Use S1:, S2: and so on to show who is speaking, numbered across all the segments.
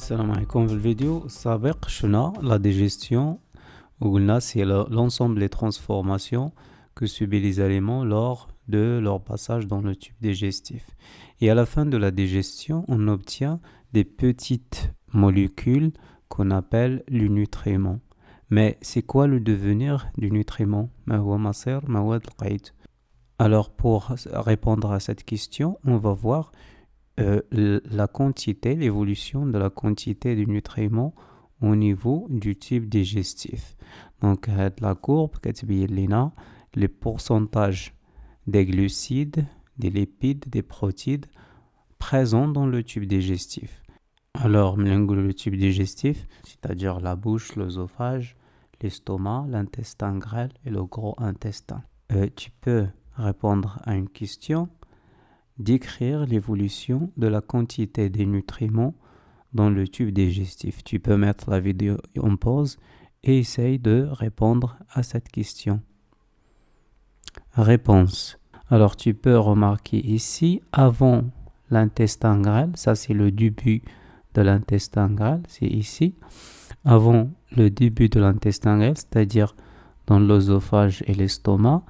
S1: السلام عليكم. في الفيديو السابق شفنا la digestion وقلنا c'est l'ensemble des transformations que subissent les aliments lors de leur passage dans le tube digestif. Et à la fin de la digestion, on obtient des petites molécules qu'on appelle les nutriments. Mais c'est quoi le devenir du nutriment? Alors pour répondre à cette question, on va voir la quantité, l'évolution de la quantité de nutriments au niveau du tube digestif. Donc, la courbe qui les pourcentages des glucides, des lipides, des protéines présents dans le tube digestif. Alors, le tube digestif, c'est-à-dire la bouche, l'œsophage, l'estomac, l'intestin grêle et le gros intestin. Tu peux répondre à une question, décrire l'évolution de la quantité des nutriments dans le tube digestif. Tu peux mettre la vidéo en pause et essaye de répondre à cette question. Réponse. Alors tu peux remarquer ici, avant l'intestin grêle, ça c'est le début de l'intestin grêle, c'est ici. Avant le début de l'intestin grêle, c'est-à-dire dans l'œsophage et l'estomac,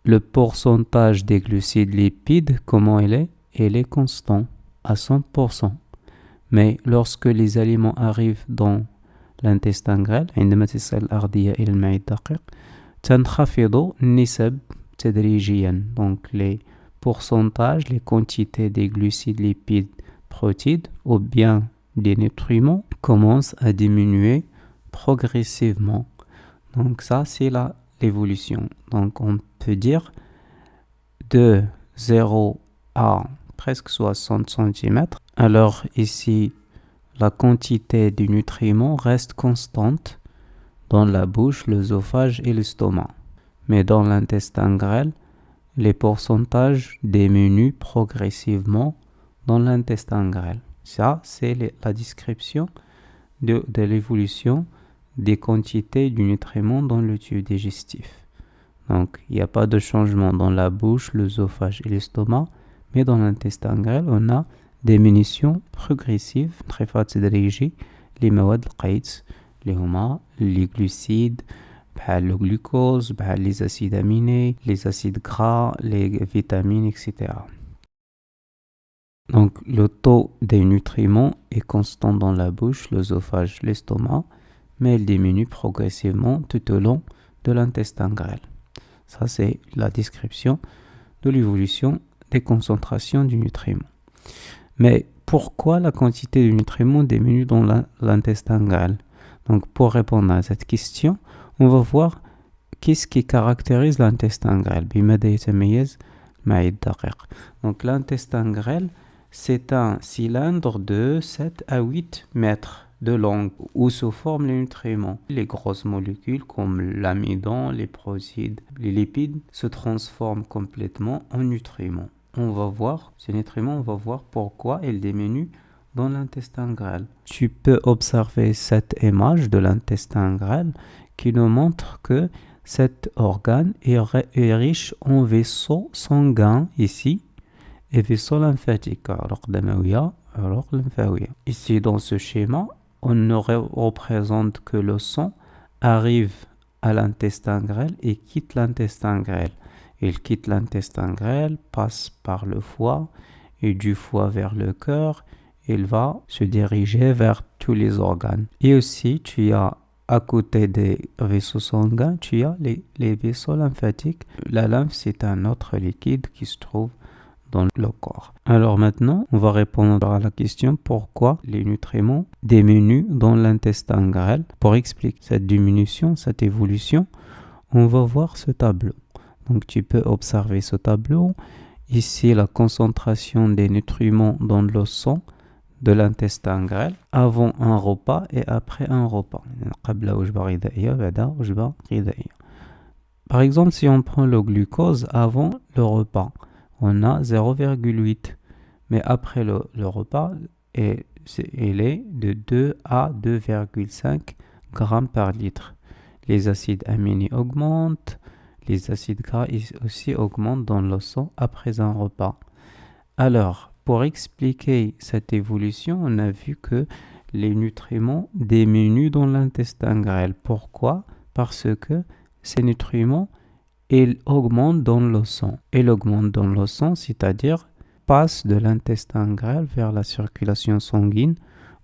S1: le pourcentage des glucides lipides, comment il est? Il est constant à 100%. Mais lorsque les aliments arrivent dans l'intestin grêle, عندما تصل الأرضية إلى المعدة الدقيق تنخفض النسب تدريجيا. Donc les pourcentages, les quantités des glucides, lipides, protéines ou bien des nutriments commencent à diminuer progressivement. Donc ça c'est l'évolution. Donc on peut dire de 0 à presque 60 cm. Alors ici, la quantité de nutriments reste constante dans la bouche, l'œsophage et l'estomac. Mais dans l'intestin grêle, les pourcentages diminuent progressivement dans l'intestin grêle. Ça, c'est la description de l'évolution des quantités de nutriments dans le tube digestif. Donc, il n'y a pas de changement dans la bouche, l'œsophage et l'estomac, mais dans l'intestin grêle, on a diminution progressive, très forte تدريجي لمواد القيد اللي هما les glucides, le glucose, les acides aminés, les acides gras, les vitamines, etc. Donc, le taux des nutriments est constant dans la bouche, l'œsophage, l'estomac, mais il diminue progressivement tout au long de l'intestin grêle. Ça, c'est la description de l'évolution des concentrations du nutriment. Mais pourquoi la quantité de nutriments diminue dans l'intestin grêle? Donc, pour répondre à cette question, on va voir qu'est-ce qui caractérise l'intestin grêle. Donc, l'intestin grêle, c'est un cylindre de 7 à 8 mètres de longue où se forment les nutriments. Les grosses molécules comme l'amidon, les protéines, les lipides se transforment complètement en nutriments. On va voir ces nutriments, on va voir pourquoi ils diminuent dans l'intestin grêle. Tu peux observer cette image de l'intestin grêle qui nous montre que cet organe est riche en vaisseaux sanguins ici et vaisseaux lymphatiques. Ici dans ce schéma, on ne représente que le sang arrive à l'intestin grêle et quitte l'intestin grêle. Il quitte l'intestin grêle, passe par le foie et du foie vers le cœur. Il va se diriger vers tous les organes. Et aussi, tu as à côté des vaisseaux sanguins, tu as les vaisseaux lymphatiques. La lymphe, c'est un autre liquide qui se trouve dans le corps. Alors maintenant, on va répondre à la question pourquoi les nutriments diminuent dans l'intestin grêle. Pour expliquer cette diminution, cette évolution, on va voir ce tableau. Donc tu peux observer ce tableau. Ici, la concentration des nutriments dans le sang de l'intestin grêle avant un repas et après un repas. Par exemple, si on prend le glucose avant le repas, on a 0,8. Mais après le repas, il est de 2 à 2,5 grammes par litre. Les acides aminés augmentent. Les acides gras aussi augmentent dans le sang après un repas. Alors, pour expliquer cette évolution, on a vu que les nutriments diminuent dans l'intestin grêle. Pourquoi? Parce que ces nutriments, ils augmentent dans le sang. Ils augmentent dans le sang, c'est-à-dire passent de l'intestin grêle vers la circulation sanguine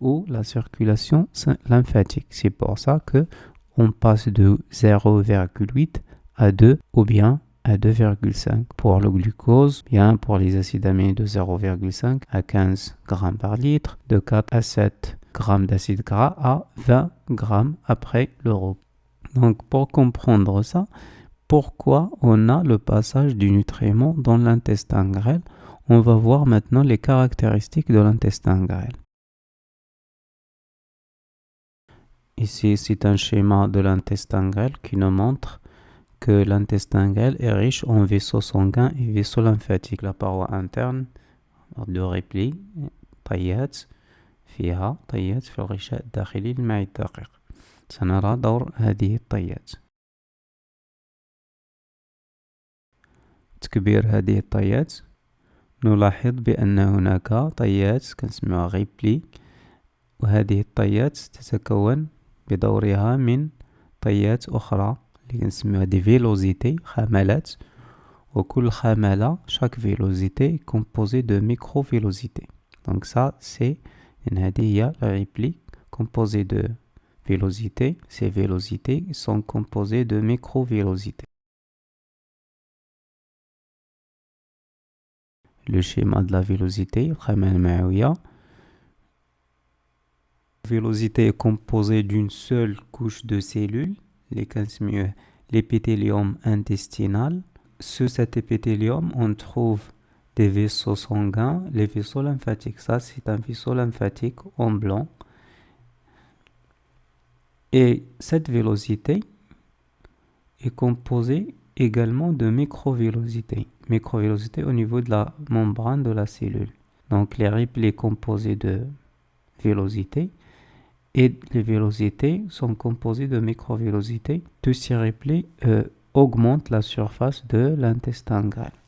S1: ou la circulation lymphatique. C'est pour ça que on passe de 0,8 à 2 ou bien à 2,5 pour le glucose, bien pour les acides aminés de 0,5 à 15 grammes par litre, de 4 à 7 grammes d'acides gras à 20 grammes après le repas. Donc pour comprendre ça, pourquoi on a le passage du nutriment dans l'intestin grêle, on va voir maintenant les caractéristiques de l'intestin grêle. Ici, c'est un schéma de l'intestin grêle qui nous montre que l'intestin grêle est riche en vaisseaux sanguins et vaisseaux lymphatiques. La paroi interne de repli, طيات فيها طيات في الغشاء الداخلي للمعدة الدقيق. سنرى دور هذه الطيات. تكبير هذه الطيات نلاحظ بأن هناك طيات كنسميوها غيبلي، وهذه الطيات تتكون بدورها من طيات أخرى اللي كنسميوها دي فيلوزيتي، خملات، وكل خملة chaque vélosité est composée de micro-vélosités. Donc ça c'est هذه هي la réplique composée de vélosités. Ces vélosités sont composées de micro-vélosités. Le schéma de la vélosité, الخمل المعوية. La vélosité est composée d'une seule couche de cellules, l'épithélium intestinal. Sur cet épithélium, on trouve des vaisseaux sanguins, les vaisseaux lymphatiques. Ça, c'est un vaisseau lymphatique en blanc. Et cette vélosité est composée également de microvélosités. Microvélosités au niveau de la membrane de la cellule. Donc, les replets composés de vélosités et les vélosités sont composées de microvélosités. Tous ces replets augmentent la surface de l'intestin grêle.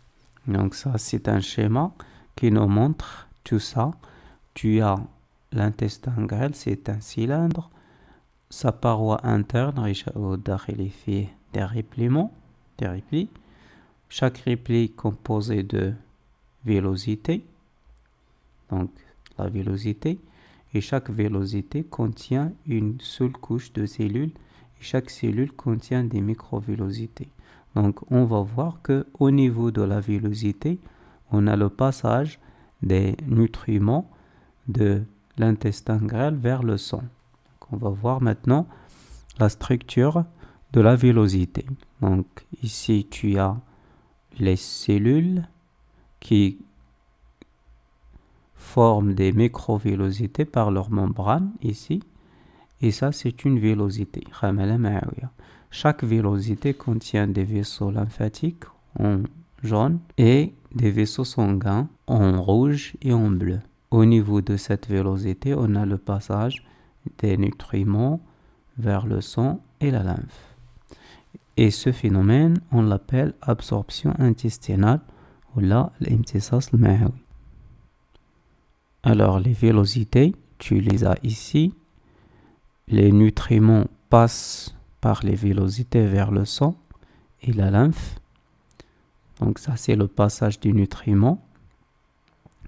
S1: Donc ça, c'est un schéma qui nous montre tout ça. Tu as l'intestin grêle, c'est un cylindre. Sa paroi interne, des replis. Chaque repli est composé de vélosités. Donc la vélosité. Et chaque vélosité contient une seule couche de cellules. Et chaque cellule contient des microvélosités. Donc on va voir qu'au niveau de la vélosité, on a le passage des nutriments de l'intestin grêle vers le sang. Donc on va voir maintenant la structure de la vélosité. Donc ici tu as les cellules qui forment des microvélosités par leur membrane ici, et ça c'est une vélosité. Chaque vélosité contient des vaisseaux lymphatiques en jaune et des vaisseaux sanguins en rouge et en bleu. Au niveau de cette vélosité, on a le passage des nutriments vers le sang et la lymphe. Et ce phénomène, on l'appelle absorption intestinale ou là l'imtisas al-ma'awi. Alors les vélosités, tu les as ici. Les nutriments passent par les vélosités vers le sang et la lymphe. Donc ça c'est le passage du nutriment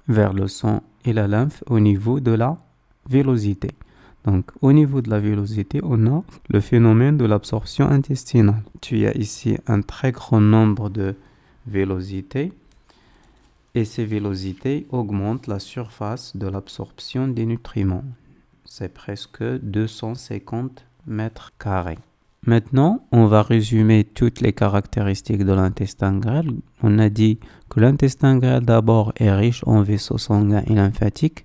S1: vers le sang et la lymphe au niveau de la vélosité. Donc au niveau de la vélosité, on a le phénomène de l'absorption intestinale. Tu as ici un très grand nombre de vélosités. Et ces vélosités augmentent la surface de l'absorption des nutriments. C'est presque 250 mètres carrés. Maintenant, on va résumer toutes les caractéristiques de l'intestin grêle. On a dit que l'intestin grêle d'abord est riche en vaisseaux sanguins et lymphatiques.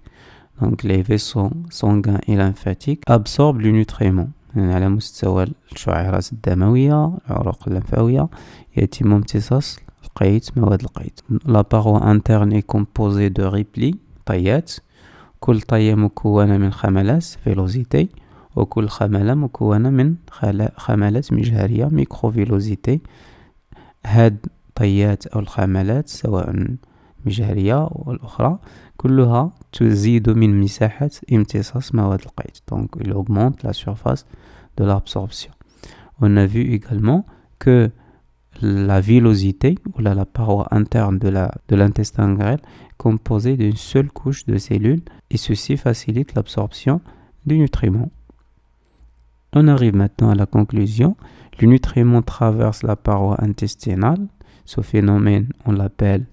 S1: Donc les vaisseaux sanguins et lymphatiques absorbent le nutriment. على مستوى الشعيرات الدموية، العروق الليمفاوية يتم امتصاص مواد القيد. La paroi interne est composée de replis, طيات. كل طية مكونة من خملات فيلوزيتي، وكل خملة مكونة من خملات مجهرية ميكروفيلوزيتي. هاد طيات أو الخملات سواء مجهرية والأخرى كلها تزيد من مساحة امتصاص مواد القيد. Donc il augmente la surface de l'absorption. On a vu également que la villosité ou la paroi interne de l'intestin grêle est composée d'une seule couche de cellules et ceci facilite l'absorption du nutriment. On arrive maintenant à la conclusion. Le nutriment traverse la paroi intestinale. Ce phénomène, on l'appelle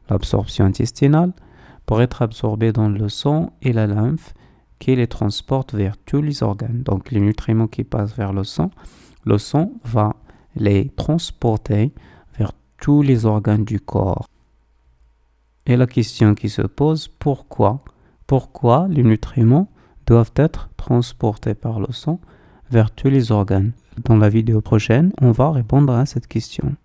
S1: l'absorption intestinale, pour être absorbé dans le sang et la lymphe qui les transporte vers tous les organes. Donc les nutriments qui passent vers le sang va les transporter vers tous les organes du corps. Et la question qui se pose, pourquoi les nutriments doivent être transportés par le sang vers tous les organes? Dans la vidéo prochaine, on va répondre à cette question.